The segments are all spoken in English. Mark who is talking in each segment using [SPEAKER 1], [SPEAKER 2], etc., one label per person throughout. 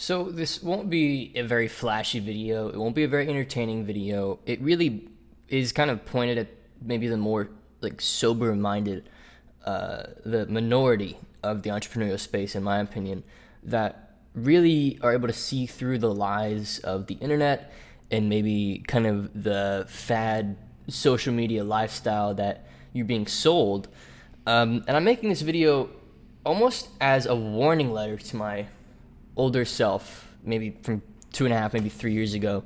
[SPEAKER 1] So this won't be a very flashy video. It won't be a very entertaining video. It really is kind of pointed at maybe the more like sober-minded, the minority of the entrepreneurial space, in my opinion, that really are able to see through the lies of the internet and maybe kind of the fad social media lifestyle that you're being sold. And I'm making this video almost as a warning letter to my older self, maybe from 2.5, maybe 3 years ago,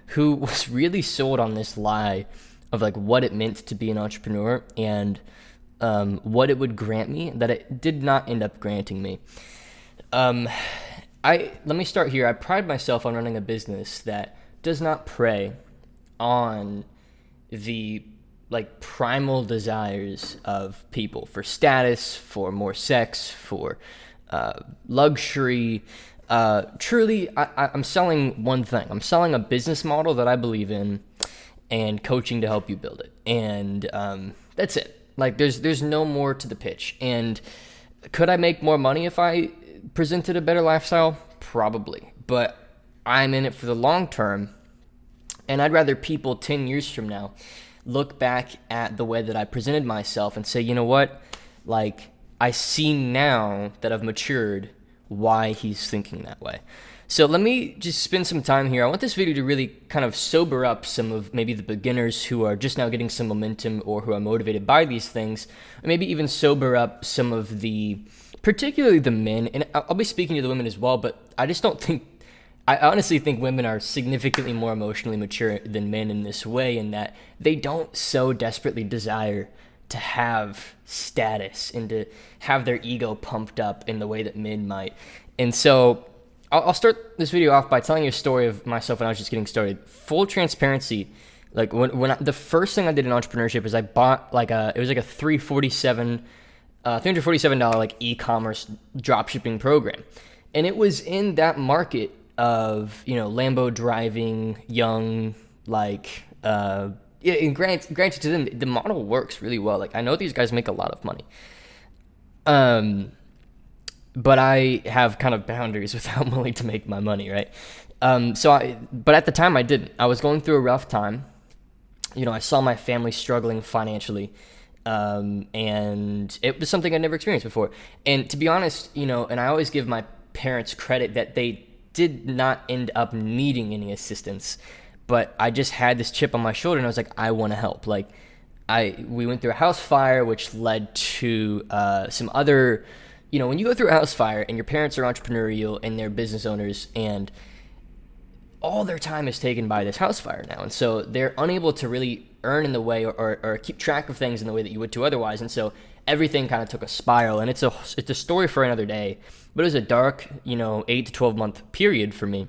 [SPEAKER 1] who was really sold on this lie of like what it meant to be an entrepreneur and what it would grant me that it did not end up granting me. Let me start here. I pride myself on running a business that does not prey on the like primal desires of people for status, for more sex, for luxury. Truly, I'm selling one thing. I'm selling a business model that I believe in and coaching to help you build it. And that's it. Like there's no more to the pitch. And could I make more money if I presented a better lifestyle? Probably. But I'm in it for the long term. And I'd rather people 10 years from now look back at the way that I presented myself and say, you know what? Like, I see now that I've matured why he's thinking that way. So let me just spend some time here. I want this video to really kind of sober up some of maybe the beginners who are just now getting some momentum or who are motivated by these things, and maybe even sober up some of the, particularly the men, and I'll be speaking to the women as well, but I honestly think women are significantly more emotionally mature than men in this way, in that they don't so desperately desire to have status and to have their ego pumped up in the way that men might. And so I'll start this video off by telling you a story of myself when I was just getting started. Full transparency, like the first thing I did in entrepreneurship is I bought it was like a $347 like e-commerce dropshipping program. And it was in that market of, Lambo driving, young, and granted to them, the model works really well. Like, I know these guys make a lot of money. But I have kind of boundaries with how I'm willing to make my money, right? But at the time I didn't. I was going through a rough time. I saw my family struggling financially. And it was something I'd never experienced before. And to be honest, and I always give my parents credit that they did not end up needing any assistance, but I just had this chip on my shoulder and I was like, I want to help. Like we went through a house fire, which led to some other, when you go through a house fire and your parents are entrepreneurial and they're business owners and all their time is taken by this house fire now. And so they're unable to really earn in the way or keep track of things in the way that you would to otherwise. And so everything kind of took a spiral, and it's a story for another day, but it was a dark, 8 to 12 month period for me.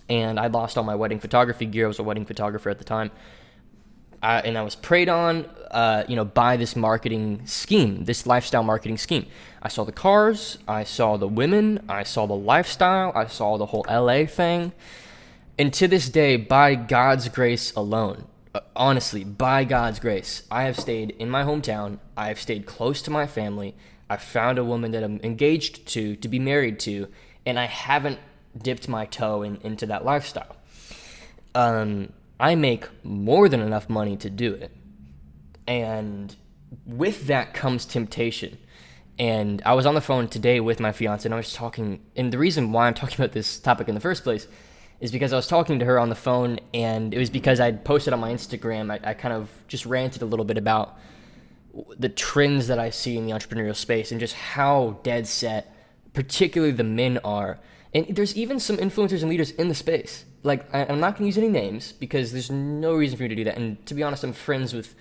[SPEAKER 1] And I lost all my wedding photography gear. I was a wedding photographer at the time. And I was preyed on, by this marketing scheme, this lifestyle marketing scheme. I saw the cars, I saw the women, I saw the lifestyle, I saw the whole LA thing. And to this day, by God's grace alone, honestly, by God's grace, I have stayed in my hometown. I have stayed close to my family. I found a woman that I'm engaged to be married to, and I haven't dipped my toe into that lifestyle. I make more than enough money to do it. And with that comes temptation. And I was on the phone today with my fiance, and I was talking, and the reason why I'm talking about this topic in the first place is because I was talking to her on the phone, and it was because I'd posted on my Instagram. I kind of just ranted a little bit about the trends that I see in the entrepreneurial space and just how dead set, particularly the men are. And there's even some influencers and leaders in the space. Like, I'm not going to use any names because there's no reason for me to do that. And to be honest, I'm friends with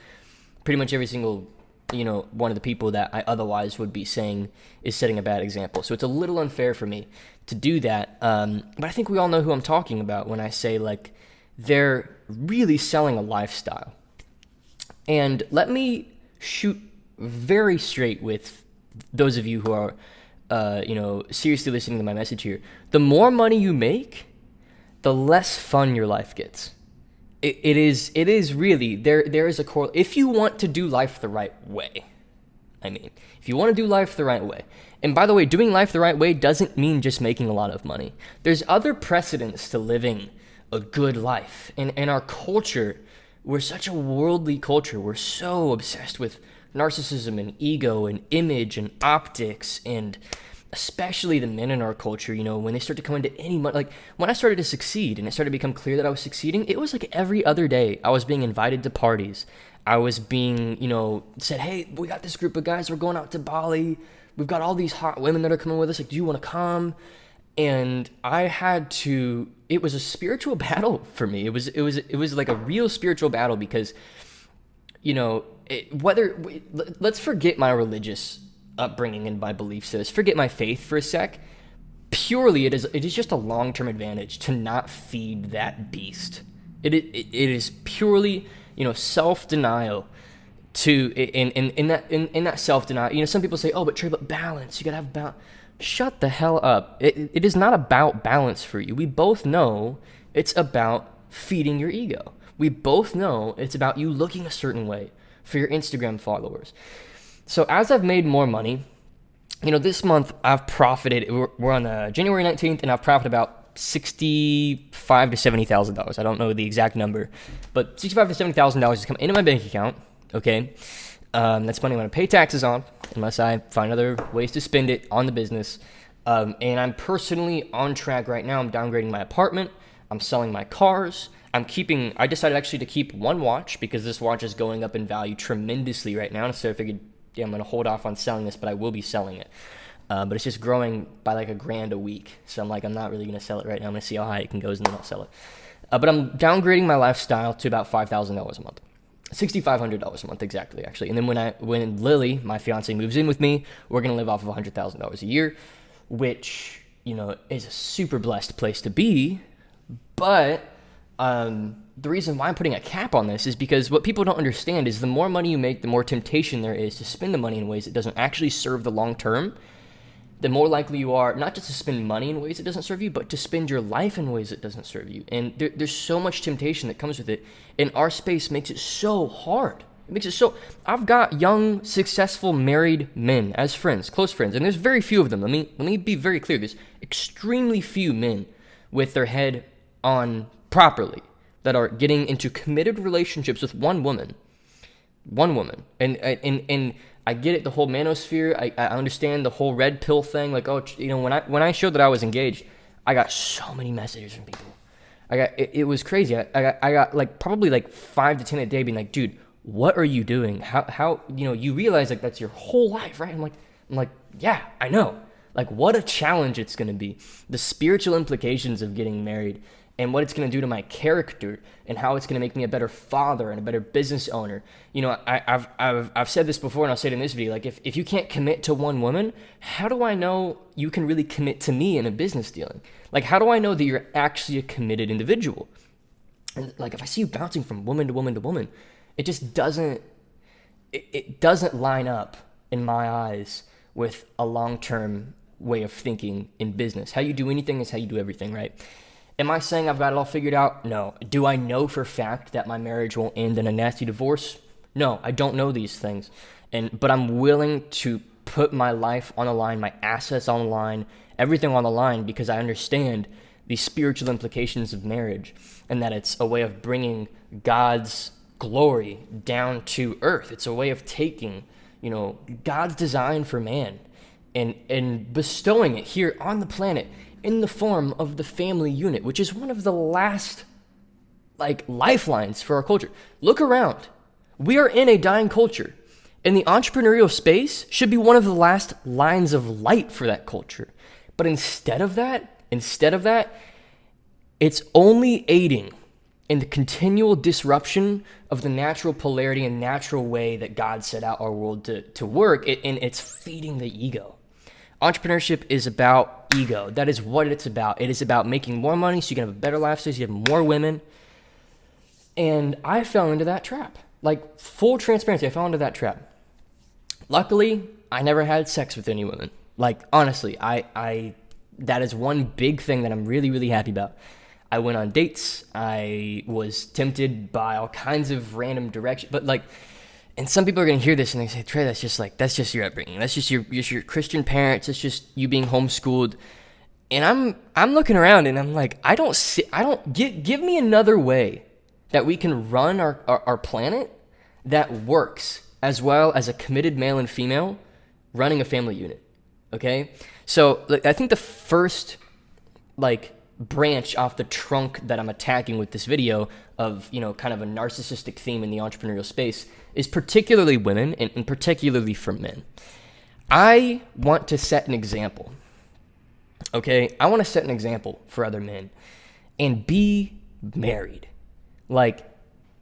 [SPEAKER 1] pretty much every single, one of the people that I otherwise would be saying is setting a bad example. So it's a little unfair for me to do that. But I think we all know who I'm talking about when I say, like, they're really selling a lifestyle. And let me shoot very straight with those of you who are, seriously listening to my message here. The more money you make, the less fun your life gets. It is really, there is a if you want to do life the right way, if you want to do life the right way, And by the way, doing life the right way doesn't mean just making a lot of money. There's other precedents to living a good life. And in our culture, we're such a worldly culture. We're so obsessed with narcissism and ego and image and optics, and especially the men in our culture, when they start to come into any money, like when I started to succeed and it started to become clear that I was succeeding, it was like every other day I was being invited to parties. I was being, said, hey, we got this group of guys, we're going out to Bali. We've got all these hot women that are coming with us. Like, do you want to come? And it was a spiritual battle for me. It was like a real spiritual battle because, let's forget my religious upbringing and my belief system. Forget my faith for a sec. Purely, it is just a long-term advantage to not feed that beast. It is purely, self-denial. In that self-denial, some people say, oh, but Trey, but balance, you gotta have balance. Shut the hell up. It is not about balance for you. We both know it's about feeding your ego. We both know it's about you looking a certain way for your Instagram followers. So as I've made more money, this month I've profited. We're on January 19th, and I've profited about $65,000 to $70,000. I don't know the exact number, but $65,000 to $70,000 has come into my bank account. Okay, that's money I'm going to pay taxes on, unless I find other ways to spend it on the business. And I'm personally on track right now. I'm downgrading my apartment. I'm selling my cars. I decided actually to keep one watch because this watch is going up in value tremendously right now. So I figured, I'm going to hold off on selling this, but I will be selling it. But it's just growing by like $1,000 a week. So I'm not really going to sell it right now. I'm going to see how high it can go and then I'll sell it. But I'm downgrading my lifestyle to about $5,000 a month. $6,500 a month exactly, actually. And then when Lily, my fiance, moves in with me, we're going to live off of $100,000 a year, which, is a super blessed place to be. But the reason why I'm putting a cap on this is because what people don't understand is the more money you make, the more temptation there is to spend the money in ways that doesn't actually serve the long term. The more likely you are not just to spend money in ways that doesn't serve you, but to spend your life in ways that doesn't serve you. And there's so much temptation that comes with it. And our space makes it so hard. I've got young, successful, married men as friends, close friends, and there's very few of them. Let me be very clear. There's extremely few men with their head on properly that are getting into committed relationships with one woman. And I get it, the whole manosphere. I understand the whole red pill thing. Like, when I showed that I was engaged, I got so many messages from people. It was crazy. I got like probably like 5 to 10 a day being like, dude, what are you doing? How you realize like that's your whole life, right? I'm like, yeah, I know. Like, what a challenge it's going to be. The spiritual implications of getting married and what it's going to do to my character and how it's going to make me a better father and a better business owner. I've said this before and I'll say it in this video. Like, if you can't commit to one woman, how do I know you can really commit to me in a business dealing? Like, how do I know that you're actually a committed individual? And like, if I see you bouncing from woman to woman to woman, it just doesn't line up in my eyes with a long-term way of thinking in business. How you do anything is how you do everything, right? Am I saying I've got it all figured out? No. Do I know for a fact that my marriage won't end in a nasty divorce? No, I don't know these things. But I'm willing to put my life on the line, my assets on the line, everything on the line, because I understand the spiritual implications of marriage and that it's a way of bringing God's glory down to earth. It's a way of taking, God's design for man and bestowing it here on the planet in the form of the family unit, which is one of the last lifelines for our culture. Look around. We are in a dying culture, and the entrepreneurial space should be one of the last lines of light for that culture. But instead of that, it's only aiding in the continual disruption of the natural polarity and natural way that God set out our world to work, and it's feeding the ego. Entrepreneurship is about ego. That is what it's about. It is about making more money so you can have a better lifestyle, so you have more women. And I fell into that trap. Like, full transparency, I fell into that trap. Luckily, I never had sex with any women. Like, honestly, I that is one big thing that I'm really, really happy about. I went on dates. I was tempted by all kinds of random directions. But, And some people are going to hear this and they say, Trey, that's just your upbringing. That's just your Christian parents. It's just you being homeschooled. And I'm looking around and I'm like, give me another way that we can run our planet that works as well as a committed male and female running a family unit. Okay? So I think the first branch off the trunk that I'm attacking with this video of, kind of a narcissistic theme in the entrepreneurial space is particularly women and particularly for men. I want to set an example. Okay? I want to set an example for other men and be married. Like,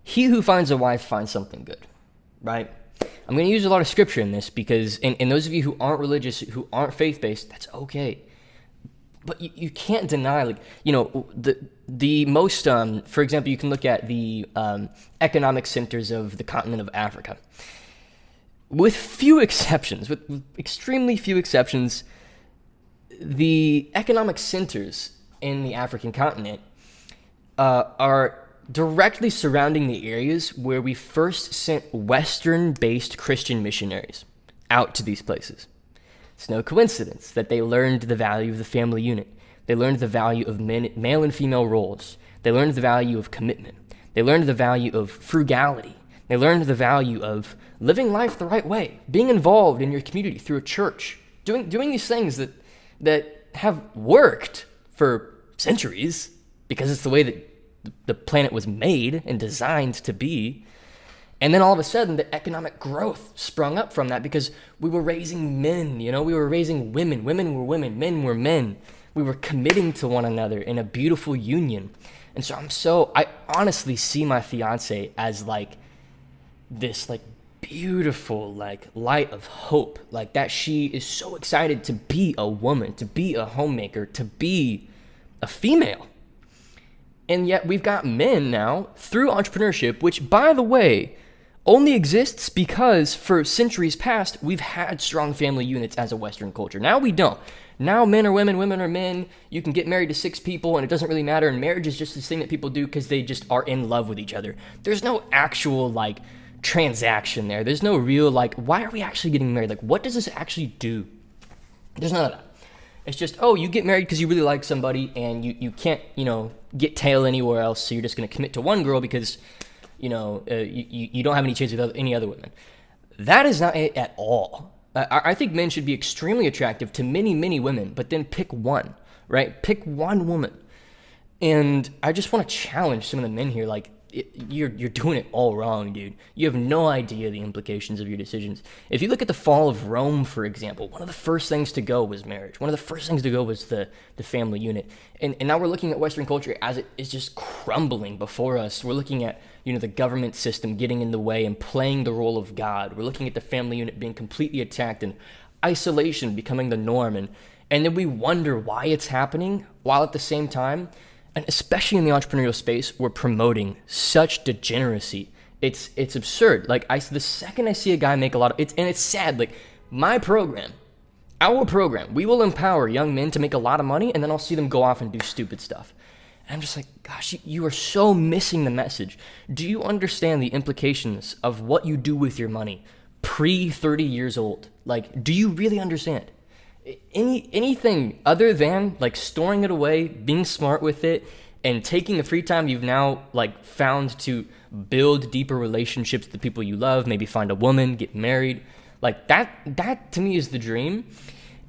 [SPEAKER 1] he who finds a wife finds something good, right? I'm going to use a lot of scripture in this because, and those of you who aren't religious, who aren't faith-based, that's okay. But you can't deny, the most, for example, you can look at the economic centers of the continent of Africa. With few exceptions, with extremely few exceptions, the economic centers in the African continent are directly surrounding the areas where we first sent Western-based Christian missionaries out to these places. It's no coincidence that they learned the value of the family unit. They learned the value of male and female roles. They learned the value of commitment. They learned the value of frugality. They learned the value of living life the right way, being involved in your community through a church, doing these things that have worked for centuries because it's the way that the planet was made and designed to be. And then all of a sudden, the economic growth sprung up from that because we were raising men, we were raising women. Women were women, men were men. We were committing to one another in a beautiful union. And so I honestly see my fiance as this beautiful light of hope, that she is so excited to be a woman, to be a homemaker, to be a female. And yet we've got men now through entrepreneurship, which, by the way, only exists because for centuries past, we've had strong family units as a Western culture. Now we don't. Now men are women, women are men. You can get married to 6 people and it doesn't really matter. And marriage is just this thing that people do because they just are in love with each other. There's no actual transaction there. There's no real why are we actually getting married? What does this actually do? There's none of that. It's just, you get married because you really like somebody and you can't, get tail anywhere else. So you're just going to commit to one girl because, you don't have any chance with any other women. That is not it at all. I think men should be extremely attractive to many, many women, but then pick one, right? Pick one woman. And I just want to challenge some of the men here, you're doing it all wrong, dude. You have no idea the implications of your decisions. If you look at the fall of Rome, for example, one of the first things to go was marriage. One of the first things to go was the family unit. And now we're looking at Western culture as it is just crumbling before us. We're looking at, the government system getting in the way and playing the role of God. We're looking at the family unit being completely attacked and isolation becoming the norm. And then we wonder why it's happening, while at the same time, and especially in the entrepreneurial space, we're promoting such degeneracy. It's absurd. The second I see a guy make a lot of and it's sad. Our program, we will empower young men to make a lot of money, and then I'll see them go off and do stupid stuff. And I'm just like, gosh, you are so missing the message. Do you understand the implications of what you do with your money pre-30 years old? Do you really understand? Anything other than storing it away, being smart with it, and taking the free time you've now found to build deeper relationships with the people you love, maybe find a woman, get married, that to me is the dream.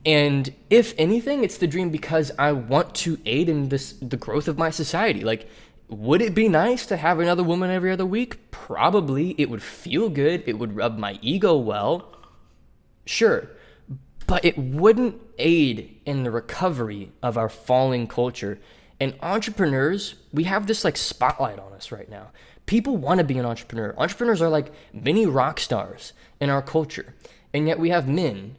[SPEAKER 1] And if anything, it's the dream because I want to aid in the growth of my society. Would it be nice to have another woman every other week? Probably. It would feel good. It would rub my ego well. Sure. But it wouldn't aid in the recovery of our falling culture. And entrepreneurs, we have this spotlight on us right now. People want to be an entrepreneur. Entrepreneurs are mini rock stars in our culture. And yet we have men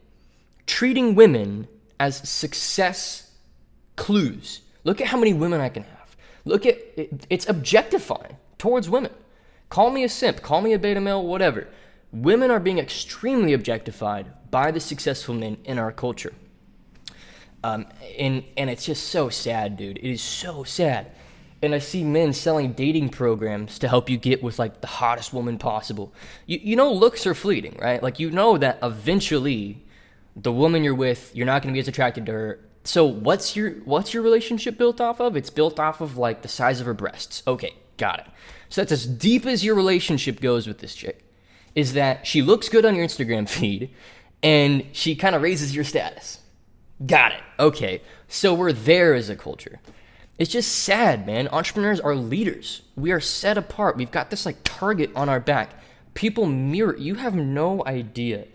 [SPEAKER 1] treating women as success clues. Look at how many women I can have. Look at it's objectifying towards women. Call me a simp, call me a beta male, whatever. Women are being extremely objectified by the successful men in our culture. And it's just so sad, dude. It is so sad. And I see men selling dating programs to help you get with like the hottest woman possible. You know, looks are fleeting, right? Like, you know that eventually the woman you're with, you're not going to be as attracted to her. So what's your relationship built off of? It's built off of like the size of her breasts. Okay, got it. So that's as deep as your relationship goes with this chick, is that she looks good on your Instagram feed and she kind of raises your status. Got it. Okay. So we're there as a culture. It's just sad, man. Entrepreneurs are leaders. We are set apart. We've got this like target on our back. People mirror. You have no idea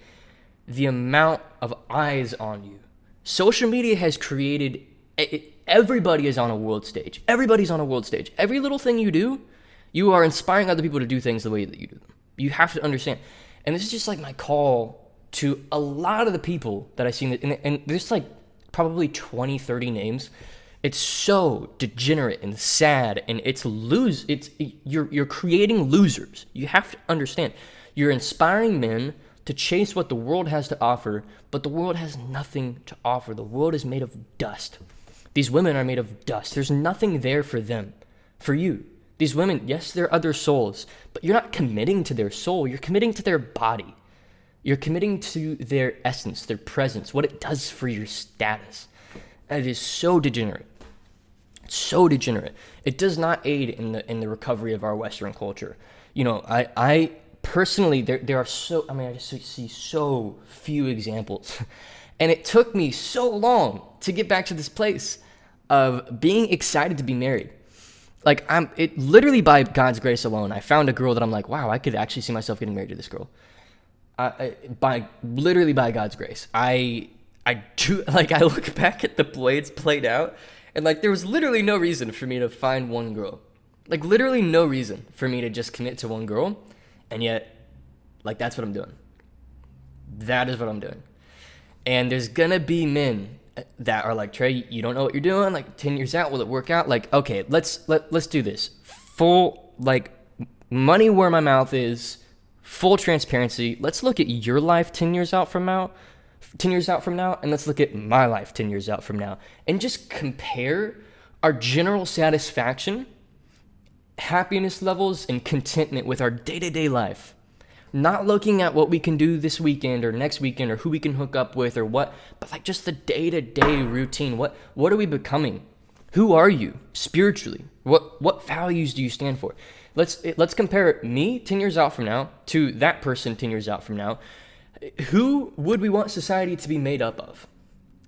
[SPEAKER 1] the amount of eyes on you. Social media has created, everybody is on a world stage. Everybody's on a world stage. Every little thing you do, you are inspiring other people to do things the way that you do them. You have to understand. And this is just like my call to a lot of the people that I see, and there's like probably 20, 30 names. It's so degenerate and sad, and you're creating losers. You have to understand. You're inspiring men to chase what the world has to offer, but the world has nothing to offer. The world is made of dust. These women are made of dust. There's nothing there for them, for you. These women, yes, they're other souls, but you're not committing to their soul. You're committing to their body. You're committing to their essence, their presence, what it does for your status. It is so degenerate. So degenerate. It does not aid in the recovery of our Western culture. You know, I personally, there are so, I just see so few examples. And it took me so long to get back to this place of being excited to be married. Like, it literally by God's grace alone, I found a girl that I'm like, wow, I could actually see myself getting married to this girl. Literally by God's grace. I look back at the way it's played out, and like, there was literally no reason for me to find one girl. Like, literally no reason for me to just commit to one girl. And yet, like, that's what I'm doing. That is what I'm doing. And there's gonna be men that are like, Trey, you don't know what you're doing. Like, 10 years out, will it work out? Like, okay, let's do this. Full, like, money where my mouth is, full transparency. Let's look at your life 10 years out from now, and let's look at my life 10 years out from now, and just compare our general satisfaction, happiness levels, and contentment with our day-to-day life. Not looking at what we can do this weekend or next weekend or who we can hook up with or what, but like just the day-to-day routine. What are we becoming? Who are you spiritually? What values do you stand for? Let's compare me 10 years out from now to that person 10 years out from now. Who would we want society to be made up of?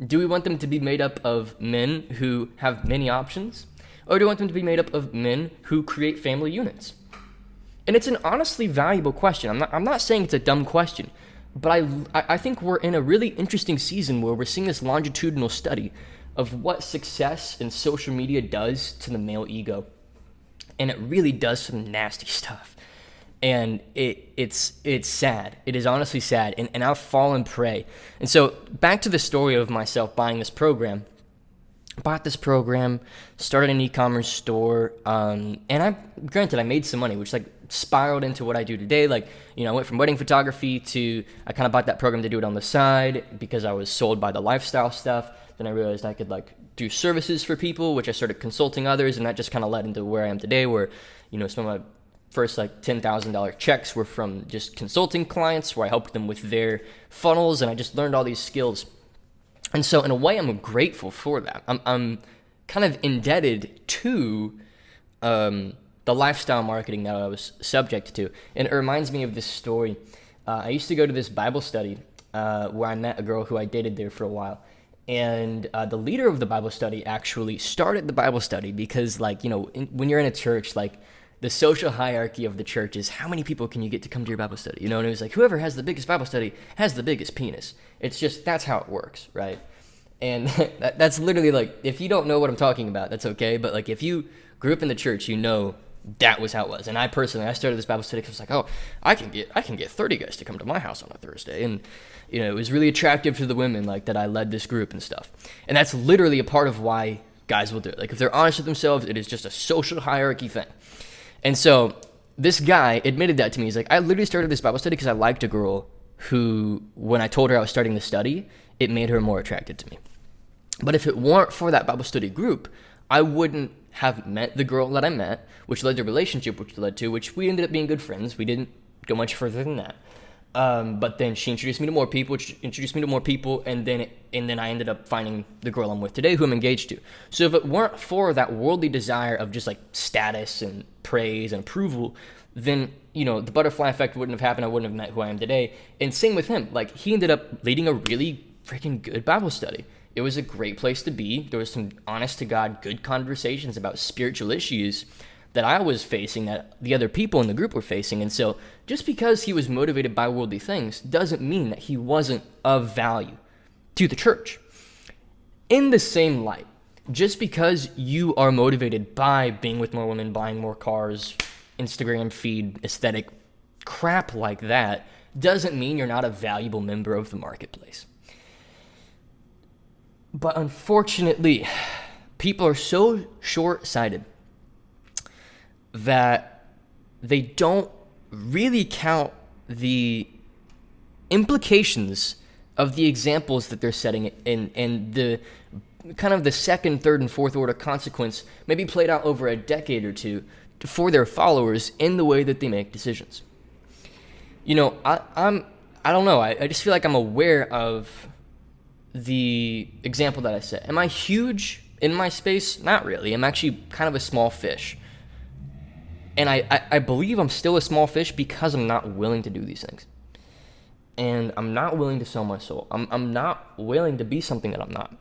[SPEAKER 1] Do we want them to be made up of men who have many options? Or do we want them to be made up of men who create family units? And it's an honestly valuable question. I'm not saying it's a dumb question, but I think we're in a really interesting season where we're seeing this longitudinal study of what success in social media does to the male ego. And it really does some nasty stuff. And it's sad. It is honestly sad. And I've fallen prey. And so back to the story of myself buying this program. Bought this program, started an e-commerce store, and I made some money, which like spiraled into what I do today. Like, you know, I went from wedding photography to, I kind of bought that program to do it on the side because I was sold by the lifestyle stuff. Then I realized I could like do services for people, which I started consulting others, and that just kind of led into where I am today, where, you know, some of my first like $10,000 checks were from just consulting clients where I helped them with their funnels, and I just learned all these skills. And so in a way, I'm grateful for that. I'm kind of indebted to the lifestyle marketing that I was subject to. And it reminds me of this story. I used to go to this Bible study where I met a girl who I dated there for a while. And the leader of the Bible study actually started the Bible study because, like, you know, when you're in a church, like, the social hierarchy of the church is how many people can you get to come to your Bible study? You know, and it was like, whoever has the biggest Bible study has the biggest penis. It's just, that's how it works, right? And that's literally like, if you don't know what I'm talking about, that's okay. But like, if you grew up in the church, you know that was how it was. And I started this Bible study because I was like, oh, I can get 30 guys to come to my house on a Thursday. And, you know, it was really attractive to the women, like, that I led this group and stuff. And that's literally a part of why guys will do it. Like, if they're honest with themselves, it is just a social hierarchy thing. And so this guy admitted that to me. He's like, I literally started this Bible study because I liked a girl who, when I told her I was starting the study, it made her more attracted to me. But if it weren't for that Bible study group, I wouldn't have met the girl that I met, which led to a relationship, which we ended up being good friends. We didn't go much further than that. But then she introduced me to more people, and then I ended up finding the girl I'm with today, who I'm engaged to. So if it weren't for that worldly desire of just like status and praise and approval, then, you know, the butterfly effect wouldn't have happened. I wouldn't have met who I am today. And same with him. Like, he ended up leading a really freaking good Bible study. It was a great place to be. There was some honest to God, good conversations about spiritual issues that I was facing, that the other people in the group were facing. And so just because he was motivated by worldly things doesn't mean that he wasn't of value to the church. In the same light, just because you are motivated by being with more women, buying more cars, Instagram feed, aesthetic crap like that, doesn't mean you're not a valuable member of the marketplace. But unfortunately, people are so short-sighted that they don't really count the implications of the examples that they're setting and the kind of the second, third, and fourth order consequence maybe played out over a decade or two for their followers in the way that they make decisions. You know, I don't know. I just feel like I'm aware of the example that I set. Am I huge in my space? Not really. I'm actually kind of a small fish. And I believe I'm still a small fish because I'm not willing to do these things. And I'm not willing to sell my soul. I'm not willing to be something that I'm not.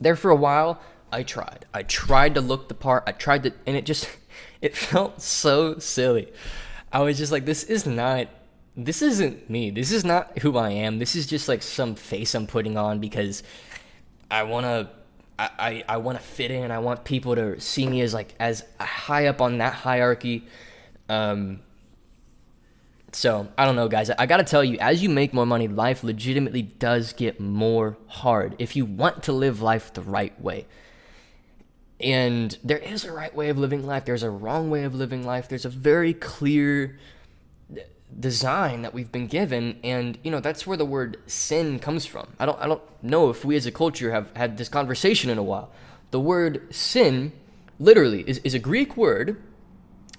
[SPEAKER 1] There for a while, I tried to look the part. And it felt so silly. I was just like, this isn't me. This is not who I am. This is just like some face I'm putting on because I want to fit in. I want people to see me as high up on that hierarchy. So I don't know, guys. I got to tell you, as you make more money, life legitimately does get more hard if you want to live life the right way. And there is a right way of living life. There's a wrong way of living life. There's a very clear design that we've been given, and you know, that's where the word sin comes from. I don't know if we as a culture have had this conversation in a while. The word sin literally is a Greek word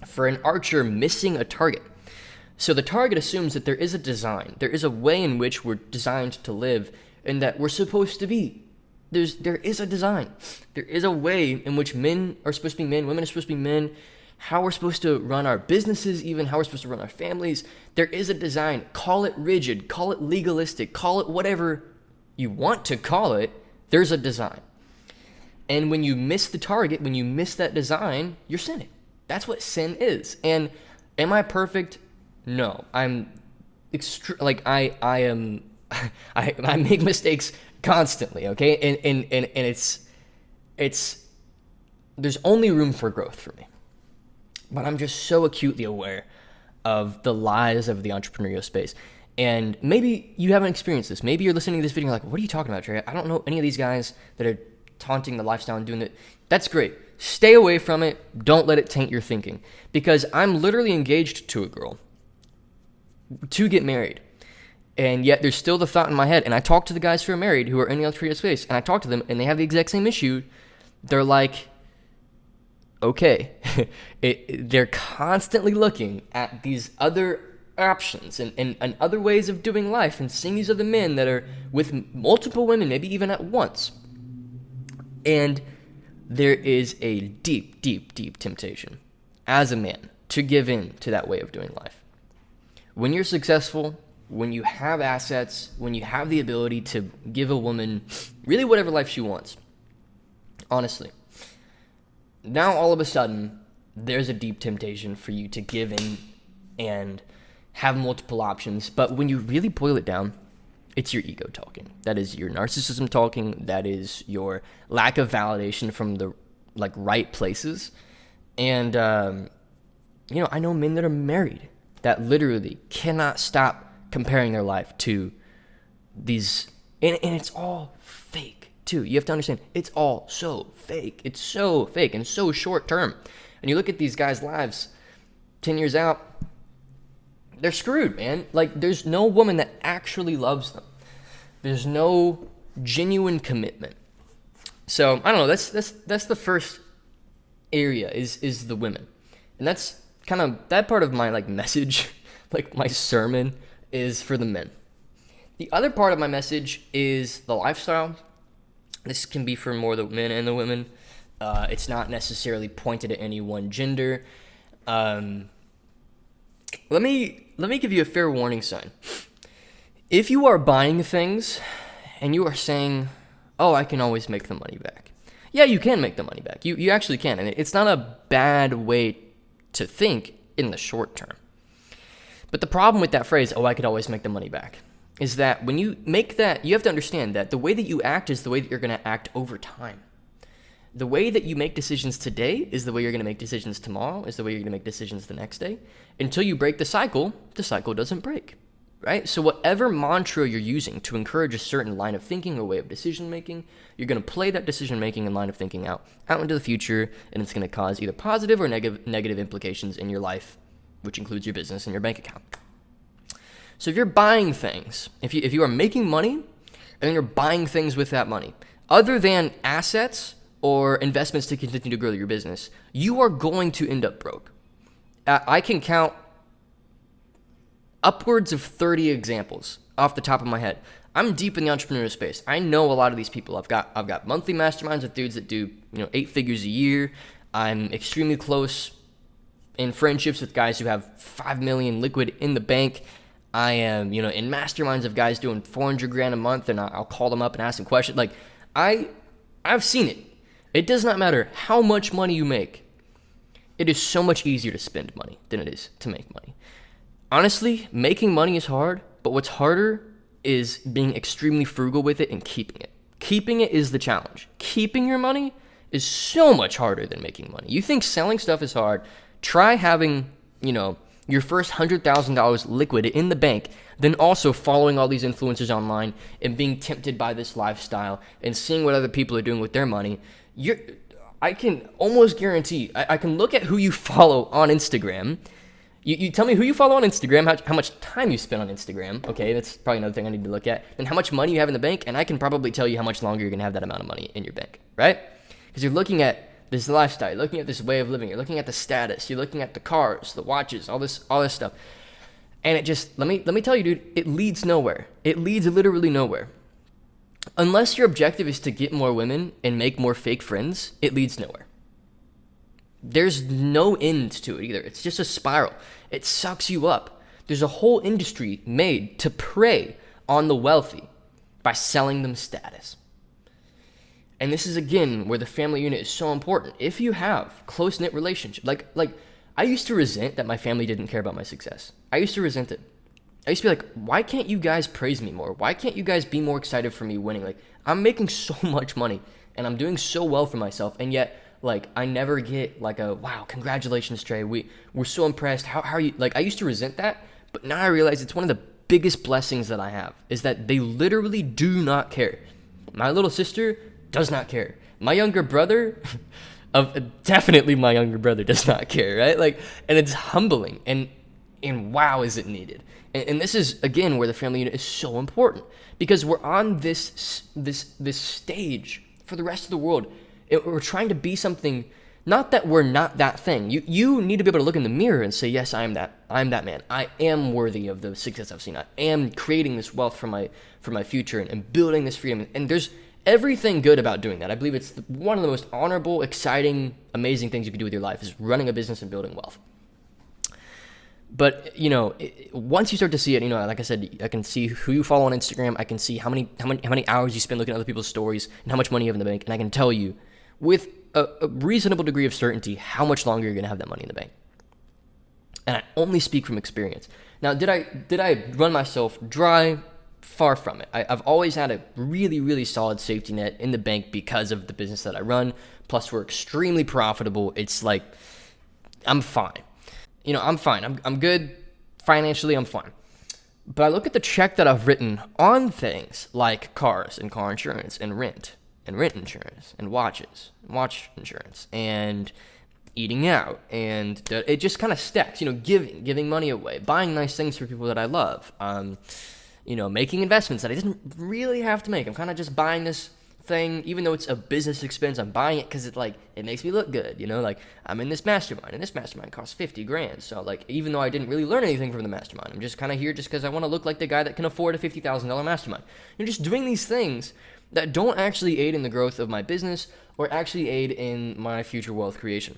[SPEAKER 1] for an archer missing a target. So the target assumes that there is a design, there is a way in which we're designed to live, and that we're supposed to be. There is a design. There is a way in which men are supposed to be men, women are supposed to be men, how we're supposed to run our businesses, even how we're supposed to run our families. There is a design. Call it rigid, call it legalistic, call it whatever you want to call it. There's a design. And when you miss the target, when you miss that design, you're sinning. That's what sin is. And am I perfect? No. I'm I am I make mistakes constantly, okay? And it's there's only room for growth for me. But I'm just so acutely aware of the lies of the entrepreneurial space. And maybe you haven't experienced this. Maybe you're listening to this video and you're like, what are you talking about, Trey? I don't know any of these guys that are taunting the lifestyle and doing it. That's great. Stay away from it. Don't let it taint your thinking. Because I'm literally engaged to a girl to get married. And yet there's still the thought in my head. And I talk to the guys who are married, who are in the entrepreneurial space, and I talk to them, and they have the exact same issue. They're like, okay, they're constantly looking at these other options and other ways of doing life and seeing these other men that are with multiple women, maybe even at once. And there is a deep, deep, deep temptation as a man to give in to that way of doing life. When you're successful, when you have assets, when you have the ability to give a woman really whatever life she wants, honestly, now all of a sudden, there's a deep temptation for you to give in and have multiple options. But when you really boil it down, it's your ego talking. That is your narcissism talking. That is your lack of validation from the right places. And, I know men that are married that literally cannot stop comparing their life to these, and it's all fake too. You have to understand, it's all so fake. It's so fake and so short term. And you look at these guys' lives 10 years out, they're screwed, man. Like, there's no woman that actually loves them. There's no genuine commitment. So I don't know. That's the first area is the women. And that's kind of, that part of my like message, like my sermon, is for the men. The other part of my message is the lifestyle. This can be for more the men and the women. It's not necessarily pointed at any one gender. Let me give you a fair warning sign. If you are buying things and you are saying, "Oh, I can always make the money back," yeah, you can make the money back. You actually can, and it's not a bad way to think in the short term. But the problem with that phrase, "Oh, I could always make the money back," is that when you make that, you have to understand that the way that you act is the way that you're going to act over time. The way that you make decisions today is the way you're going to make decisions tomorrow, is the way you're going to make decisions the next day. Until you break the cycle doesn't break, right? So whatever mantra you're using to encourage a certain line of thinking or way of decision making, you're going to play that decision making and line of thinking out into the future, and it's going to cause either positive or negative implications in your life, which includes your business and your bank account. So if you're buying things, if you are making money, and then you're buying things with that money, other than assets or investments to continue to grow your business, you are going to end up broke. I can count upwards of 30 examples off the top of my head. I'm deep in the entrepreneurial space. I know a lot of these people. I've got monthly masterminds with dudes that do 8 figures a year. I'm extremely close in friendships with guys who have 5 million liquid in the bank. I am in masterminds of guys doing 400 grand a month, and I'll call them up and ask them questions. Like I've seen it. It does not matter how much money you make. It is so much easier to spend money than it is to make money. Honestly, making money is hard, but what's harder is being extremely frugal with it and keeping it. Keeping it is the challenge. Keeping your money is so much harder than making money. You think selling stuff is hard? Try having, your first $100,000 liquid in the bank, then also following all these influencers online and being tempted by this lifestyle and seeing what other people are doing with their money. I can almost guarantee, I can look at who you follow on Instagram. You tell me who you follow on Instagram, how much time you spend on Instagram. Okay, that's probably another thing I need to look at. And how much money you have in the bank, and I can probably tell you how much longer you're going to have that amount of money in your bank, right? Because you're looking at this lifestyle, you're looking at this way of living, you're looking at the status, you're looking at the cars, the watches, all this stuff. And it just, let me tell you, dude, it leads nowhere. It leads literally nowhere. Unless your objective is to get more women and make more fake friends, it leads nowhere. There's no end to it either. It's just a spiral. It sucks you up. There's a whole industry made to prey on the wealthy by selling them status. And this is, again, where the family unit is so important. If you have close-knit relationships, like I used to resent that my family didn't care about my success. I used to resent it. I used to be like, why can't you guys praise me more? Why can't you guys be more excited for me winning? Like, I'm making so much money, and I'm doing so well for myself, and yet, like, I never get, like, a, wow, congratulations, Trey. We're so impressed. How are you? Like, I used to resent that, but now I realize it's one of the biggest blessings that I have, is that they literally do not care. My little sister does not care. My younger brother, definitely my younger brother does not care, right? Like, and it's humbling, and wow, is it needed. And this is, again, where the family unit is so important, because we're on this stage for the rest of the world. We're trying to be something, not that we're not that thing. You need to be able to look in the mirror and say, yes, I am that man. I am worthy of the success I've seen. I am creating this wealth for my future and building this freedom. And there's everything good about doing that. I believe it's one of the most honorable, exciting, amazing things you can do with your life is running a business and building wealth. But, once you start to see it, like I said, I can see who you follow on Instagram. I can see how many hours you spend looking at other people's stories and how much money you have in the bank. And I can tell you with a reasonable degree of certainty how much longer you're going to have that money in the bank. And I only speak from experience. Now, did I run myself dry? Far from it. I've always had a really, really solid safety net in the bank because of the business that I run. Plus, we're extremely profitable. It's like, I'm fine. I'm fine. I'm good financially. I'm fine. But I look at the check that I've written on things like cars and car insurance and rent insurance and watches and watch insurance and eating out, and it just kind of stacks. Giving money away, buying nice things for people that I love. Making investments that I didn't really have to make. I'm kind of just buying this thing, even though it's a business expense. I'm buying it because it makes me look good, like I'm in this mastermind, and this mastermind costs 50 grand. So like, even though I didn't really learn anything from the mastermind, I'm just kind of here just because I want to look like the guy that can afford a $50,000 mastermind. You're just doing these things that don't actually aid in the growth of my business or actually aid in my future wealth creation.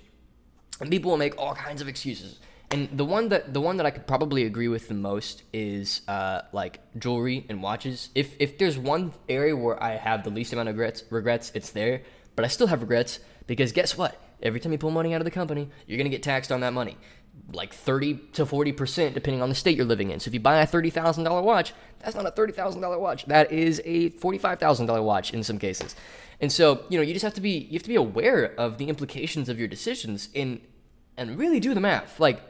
[SPEAKER 1] And people will make all kinds of excuses. And the one that I could probably agree with the most is like jewelry and watches. If there's one area where I have the least amount of regrets, it's there. But I still have regrets because guess what? Every time you pull money out of the company, you're gonna get taxed on that money, like 30 to 40% depending on the state you're living in. So if you buy a $30,000 watch, that's not a $30,000 watch. That is a $45,000 watch in some cases. And so you just have to be aware of the implications of your decisions and really do the math. Like,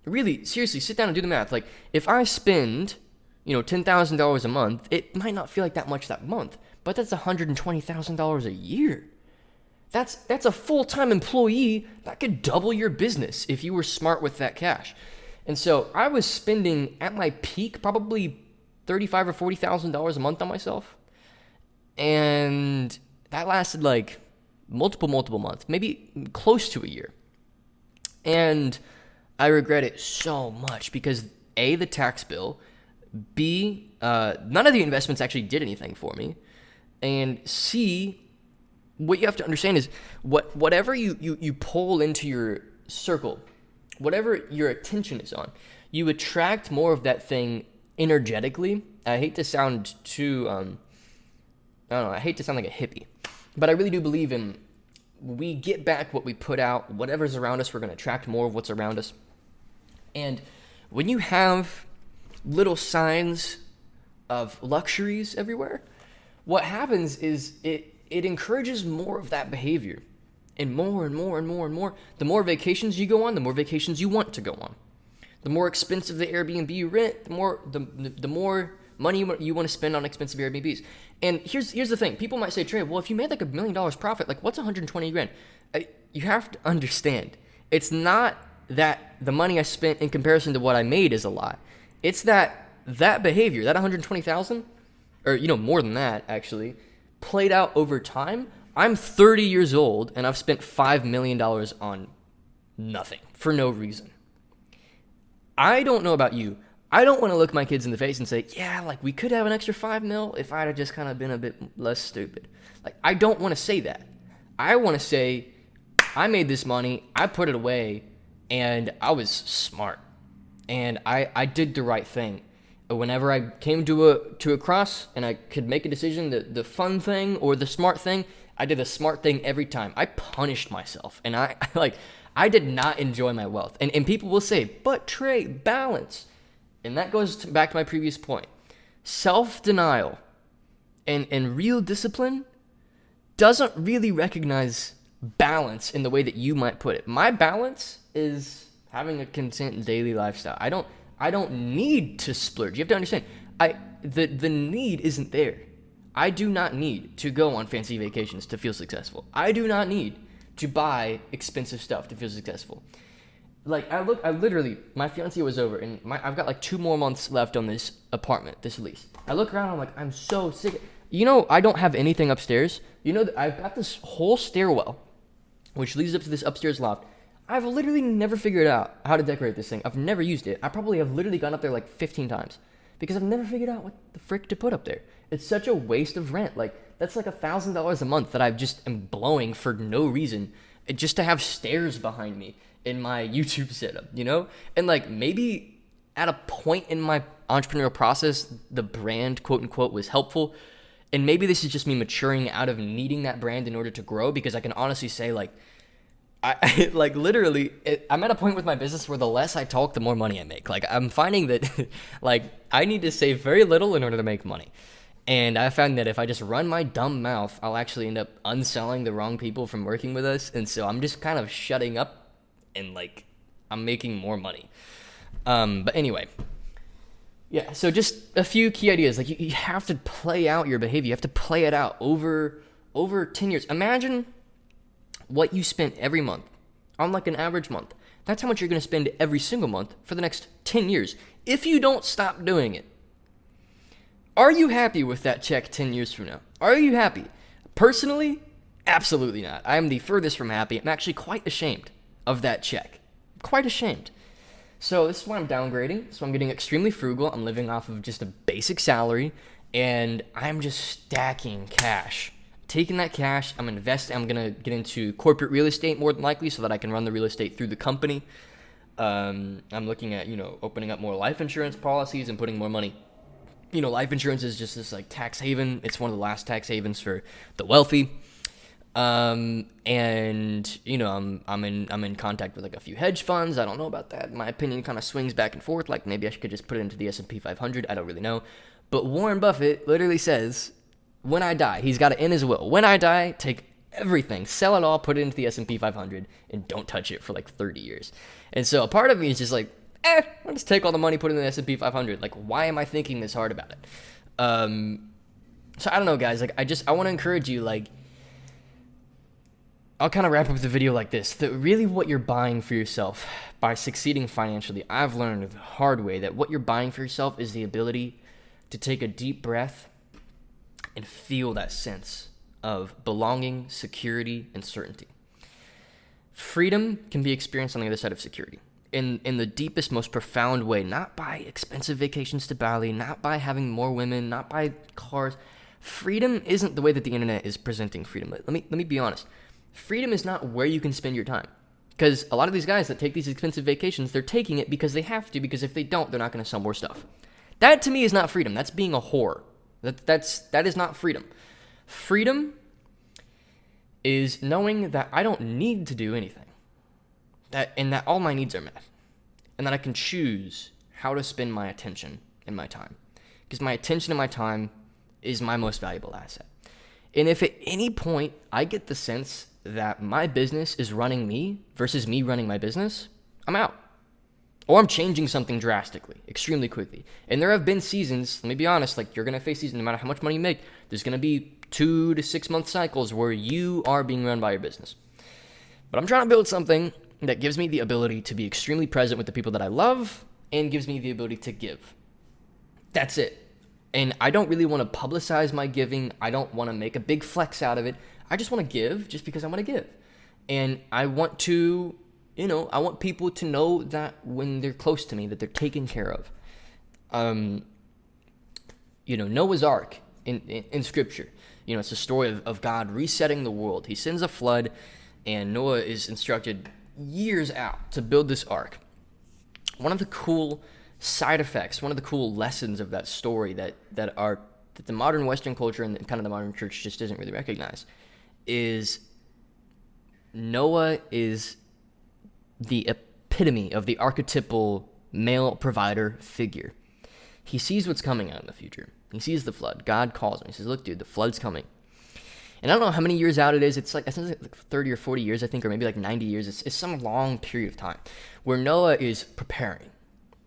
[SPEAKER 1] really, seriously, sit down and do the math. Like, if I spend, $10,000 a month, it might not feel like that much that month, but that's $120,000 a year. That's a full-time employee that could double your business if you were smart with that cash. And so I was spending, at my peak, probably $35,000 or $40,000 a month on myself, and that lasted like multiple months, maybe close to a year. And I regret it so much because A, the tax bill, B, none of the investments actually did anything for me, and C, what you have to understand is whatever you pull into your circle, whatever your attention is on, you attract more of that thing energetically. I hate to sound too, I hate to sound like a hippie, but I really do believe in we get back what we put out. Whatever's around us, we're going to attract more of what's around us. And when you have little signs of luxuries everywhere, what happens is it encourages more of that behavior, and more and more and more and more. The more vacations you go on, the more vacations you want to go on. The more expensive the Airbnb you rent, the more money you want to spend on expensive Airbnbs. And here's the thing. People might say, Trey, well, if you made like $1 million profit, like what's 120 grand? You have to understand, it's not that the money I spent in comparison to what I made is a lot. It's that behavior, that 120,000, or more than that actually, played out over time. I'm 30 years old and I've spent $5 million on nothing for no reason. I don't know about you. I don't want to look my kids in the face and say, yeah, like we could have an extra 5 mil if I'd have just kind of been a bit less stupid. Like, I don't want to say that. I want to say, I made this money, I put it away, and I was smart. And I did the right thing. Whenever I came to a cross and I could make a decision, the fun thing or the smart thing, I did the smart thing every time. I punished myself. And I did not enjoy my wealth. And people will say, but Trey, balance. And that goes back to my previous point. Self-denial and real discipline doesn't really recognize balance in the way that you might put it. My balance is having a content daily lifestyle. I don't need to splurge. You have to understand, the need isn't there. I do not need to go on fancy vacations to feel successful. I do not need to buy expensive stuff to feel successful. Like, I literally, my fiance was over, and I've got like 2 more months left on this apartment, this lease. I look around, I'm like, I'm so sick. I don't have anything upstairs. I've got this whole stairwell, which leads up to this upstairs loft. I've literally never figured out how to decorate this thing. I've never used it. I probably have literally gone up there like 15 times because I've never figured out what the frick to put up there. It's such a waste of rent. Like, that's like $1,000 a month that I just am blowing for no reason, just to have stairs behind me in my YouTube setup, And like, maybe at a point in my entrepreneurial process, the brand, quote unquote, was helpful. And maybe this is just me maturing out of needing that brand in order to grow, because I can honestly say, like, I like literally, I'm at a point with my business where the less I talk, the more money I make. Like, I'm finding that like I need to save very little in order to make money. And I found that if I just run my dumb mouth, I'll actually end up unselling the wrong people from working with us. And so I'm just kind of shutting up and like I'm making more money. But anyway, yeah, so just a few key ideas. Like, you have to play out your behavior. You have to play it out over 10 years. Imagine what you spent every month on like an average month. That's how much you're going to spend every single month for the next 10 years if you don't stop doing it. Are you happy with that check 10 years from now? Are you happy? Personally, absolutely not. I am the furthest from happy. I'm actually quite ashamed of that check. Quite ashamed. So this is why I'm downgrading. So I'm getting extremely frugal. I'm living off of just a basic salary, and I'm just stacking cash. Taking that cash, I'm investing. I'm gonna get into corporate real estate more than likely, so that I can run the real estate through the company. I'm looking at opening up more life insurance policies and putting more money. Life insurance is just this like tax haven. It's one of the last tax havens for the wealthy. I'm in contact with like a few hedge funds. I don't know about that. My opinion kind of swings back and forth. Like maybe I could just put it into the S&P 500. I don't really know. But Warren Buffett literally says, when I die, he's got it in his will. When I die, take everything, sell it all, put it into the S&P 500, and don't touch it for like 30 years. And so a part of me is just like, I'll just take all the money, put it in the S&P 500. Like, why am I thinking this hard about it? So I don't know, guys. Like, I want to encourage you, like, I'll kind of wrap up the video like this. That really what you're buying for yourself by succeeding financially, I've learned the hard way that what you're buying for yourself is the ability to take a deep breath and feel that sense of belonging, security, and certainty. Freedom can be experienced on the other side of security. In the deepest, most profound way, not by expensive vacations to Bali, not by having more women, not by cars. Freedom isn't the way that the internet is presenting freedom. Let me be honest. Freedom is not where you can spend your time. Because a lot of these guys that take these expensive vacations, they're taking it because they have to, because if they don't, they're not going to sell more stuff. That to me is not freedom. That's being a whore. That is not freedom. Freedom is knowing that I don't need to do anything. That all my needs are met. And that I can choose how to spend my attention and my time. Because my attention and my time is my most valuable asset. And if at any point I get the sense that my business is running me versus me running my business, I'm out. Or I'm changing something drastically, extremely quickly. And there have been seasons, let me be honest, like you're going to face seasons no matter how much money you make, there's going to be 2 to 6 month cycles where you are being run by your business. But I'm trying to build something that gives me the ability to be extremely present with the people that I love and gives me the ability to give. That's it. And I don't really want to publicize my giving. I don't want to make a big flex out of it. I just want to give just because I want to give. And I want to, I want people to know that when they're close to me, that they're taken care of. Noah's Ark in Scripture, it's a story of God resetting the world. He sends a flood, and Noah is instructed years out to build this ark. One of the cool side effects, one of the cool lessons of that story that the modern Western culture and kind of the modern church just doesn't really recognize is Noah is the epitome of the archetypal male provider figure. He sees what's coming out in the future. He sees the flood. God calls him. He says, look, dude, the flood's coming. And I don't know how many years out it is. It's like 30 or 40 years, I think, or maybe like 90 years. It's some long period of time where Noah is preparing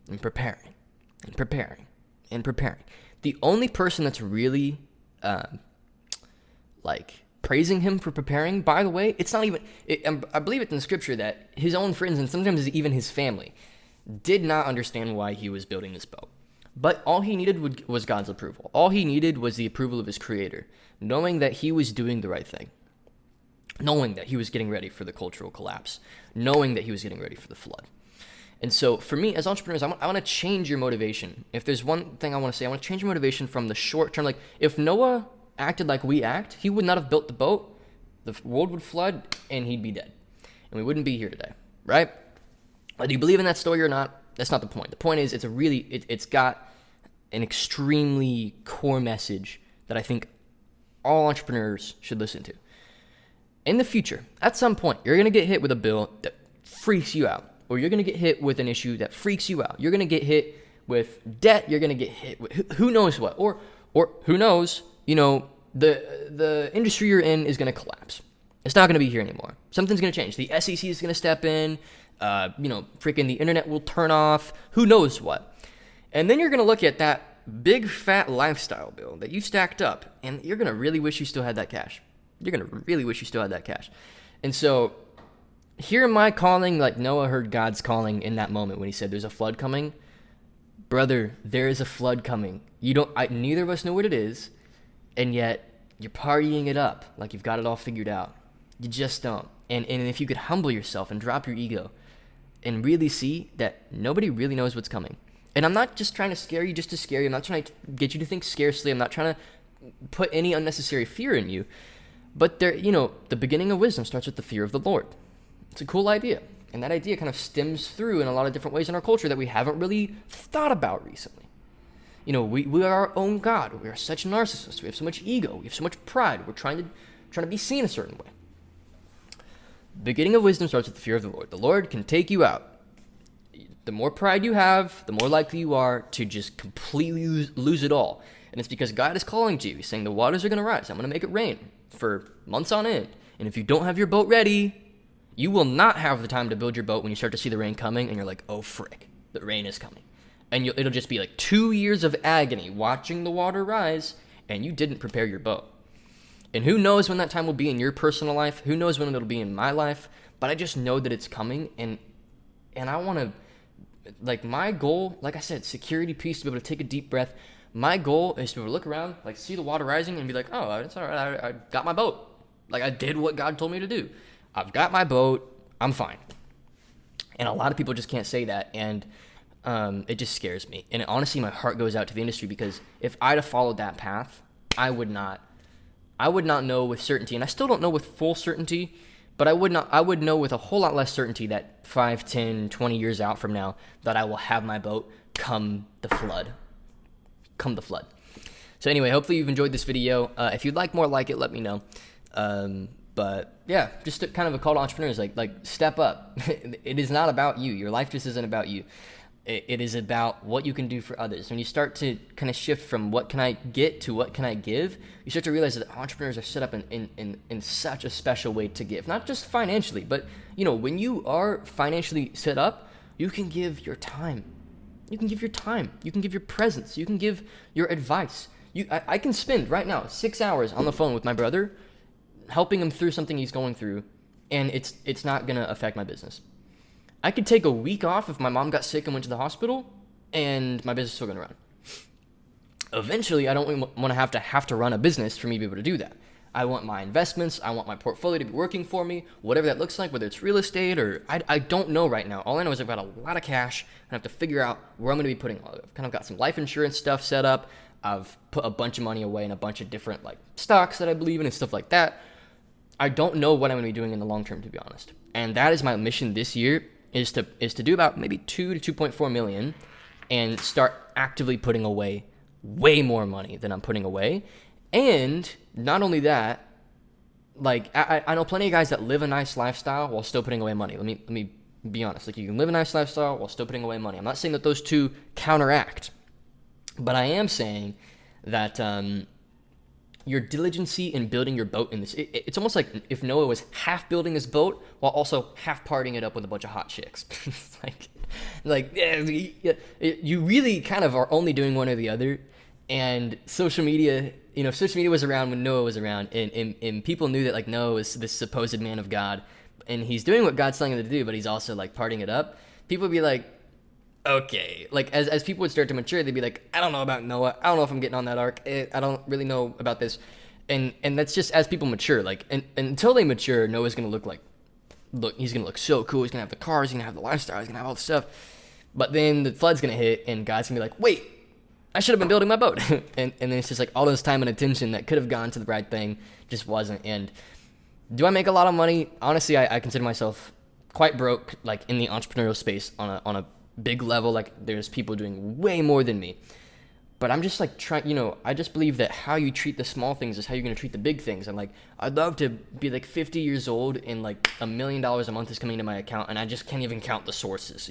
[SPEAKER 1] and preparing and preparing and preparing. The only person that's really praising him for preparing, by the way, it's not even, I believe it's in Scripture that his own friends and sometimes even his family did not understand why he was building this boat. But all he needed was God's approval. All he needed was the approval of his Creator, knowing that he was doing the right thing, knowing that he was getting ready for the cultural collapse, knowing that he was getting ready for the flood. And so for me, as entrepreneurs, I want to change your motivation. If there's one thing I want to say, I want to change your motivation from the short term. Like, if Noah acted like we act, he would not have built the boat, the world would flood, and he'd be dead. And we wouldn't be here today, right? Whether you believe in that story or not, that's not the point. The point is, it's got an extremely core message that I think all entrepreneurs should listen to. In the future, at some point, you're going to get hit with a bill that freaks you out, or you're going to get hit with an issue that freaks you out. You're going to get hit with debt. You're going to get hit with who knows what, or who knows, the industry you're in is going to collapse. It's not going to be here anymore. Something's going to change. The SEC is going to step in. Freaking the internet will turn off. Who knows what? And then you're going to look at that big fat lifestyle bill that you stacked up, and you're going to really wish you still had that cash. You're going to really wish you still had that cash. And so, hear my calling like Noah heard God's calling in that moment when he said, there's a flood coming. Brother, there is a flood coming. Neither of us know what it is, and yet You're partying it up like you've got it all figured out. You just don't. And if you could humble yourself and drop your ego and really see that nobody really knows what's coming. And I'm not just trying to scare you just to scare you. I'm not trying to get you to think scarcely. I'm not trying to put any unnecessary fear in you. But the beginning of wisdom starts with the fear of the Lord. It's a cool idea. And that idea kind of stems through in a lot of different ways in our culture that we haven't really thought about recently. We are our own God. We are such narcissists. We have so much ego. We have so much pride. We're trying to be seen a certain way. Beginning of wisdom starts with the fear of the Lord. The Lord can take you out. The more pride you have, the more likely you are to just completely lose it all. And it's because God is calling to you. He's saying the waters are going to rise. I'm going to make it rain for months on end. And if you don't have your boat ready, you will not have the time to build your boat when you start to see the rain coming and you're like, oh, frick, the rain is coming. And it'll just be like 2 years of agony watching the water rise, and you didn't prepare your boat. And who knows when that time will be in your personal life? Who knows when it'll be in my life? But I just know that it's coming, and I want to, my goal, like I said, security, peace, to be able to take a deep breath. My goal is to be able to look around, see the water rising, and be like, oh, it's all right, I got my boat. I did what God told me to do. I've got my boat, I'm fine. And a lot of people just can't say that, and it just scares me. And honestly, my heart goes out to the industry, because if I'd have followed that path, I would not know with certainty, and I still don't know with full certainty, but I would know with a whole lot less certainty that 5, 10, 20 years out from now that I will have my boat come the flood. So anyway, hopefully you've enjoyed this video. If you'd like more like it, let me know. But yeah, just kind of a call to entrepreneurs, step up. It is not about you. Your life just isn't about you. It is about what you can do for others. When you start to kind of shift from what can I get to what can I give, you start to realize that entrepreneurs are set up in such a special way to give. Not just financially, but when you are financially set up, you can give your time. You can give your time. You can give your presence. You can give your advice. I can spend right now 6 hours on the phone with my brother, helping him through something he's going through, and it's not going to affect my business. I could take a week off if my mom got sick and went to the hospital, and my business is still going to run. Eventually, I don't want to have to run a business for me to be able to do that. I want my investments, I want my portfolio to be working for me, whatever that looks like, whether it's real estate or I don't know right now. All I know is I've got a lot of cash, and I have to figure out where I'm going to be putting all of it. I've kind of got some life insurance stuff set up. I've put a bunch of money away in a bunch of different stocks that I believe in and stuff like that. I don't know what I'm going to be doing in the long term, to be honest. And that is my mission this year, is to do about maybe 2 to 2.4 million and start actively putting away way more money than I'm putting away. And not only that, I know plenty of guys that live a nice lifestyle while still putting away money. Let me be honest. You can live a nice lifestyle while still putting away money. I'm not saying that those two counteract, but I am saying that your diligency in building your boat in this, it's almost like if Noah was half building his boat while also half partying it up with a bunch of hot chicks. You really kind of are only doing one or the other. And social media, if social media was around when Noah was around, and people knew that Noah was this supposed man of God, and he's doing what God's telling him to do, but he's also partying it up, people would be like, okay, as people would start to mature, they'd be like, I don't know about Noah. I don't know if I'm getting on that ark. I don't really know about this. And that's just as people mature. And until they mature, Noah's going to he's going to look so cool. He's going to have the cars. He's going to have the lifestyle. He's going to have all the stuff. But then the flood's going to hit, and God's going to be like, wait, I should have been building my boat. and then it's just all this time and attention that could have gone to the right thing just wasn't. And do I make a lot of money? Honestly, I consider myself quite broke, in the entrepreneurial space on a big level. There's people doing way more than me, but I'm just trying, I just believe that how you treat the small things is how you're going to treat the big things. And I'd love to be 50 years old and $1 million a month is coming to my account, and I just can't even count the sources,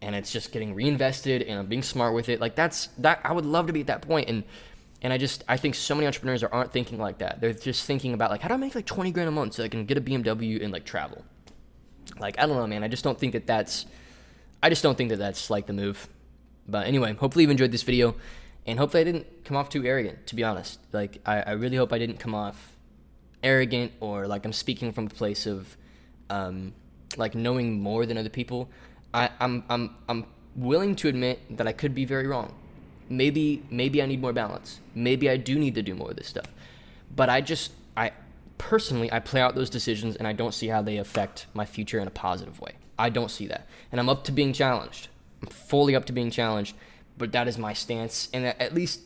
[SPEAKER 1] and it's just getting reinvested, and I'm being smart with it. I would love to be at that point. And I think so many entrepreneurs aren't thinking like that. They're just thinking about how do I make 20 grand a month so I can get a BMW and travel. I don't know, man. I just don't think that that's the move. But anyway, hopefully you've enjoyed this video, and hopefully I didn't come off too arrogant, to be honest. I really hope I didn't come off arrogant or I'm speaking from a place of knowing more than other people. I'm willing to admit that I could be very wrong. Maybe I need more balance. Maybe I do need to do more of this stuff. But I personally, I play out those decisions and I don't see how they affect my future in a positive way. I don't see that. And I'm up to being challenged. I'm fully up to being challenged, but that is my stance. And at least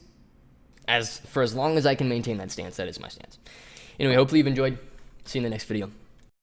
[SPEAKER 1] for as long as I can maintain that stance, that is my stance. Anyway, hopefully you've enjoyed. See you in the next video.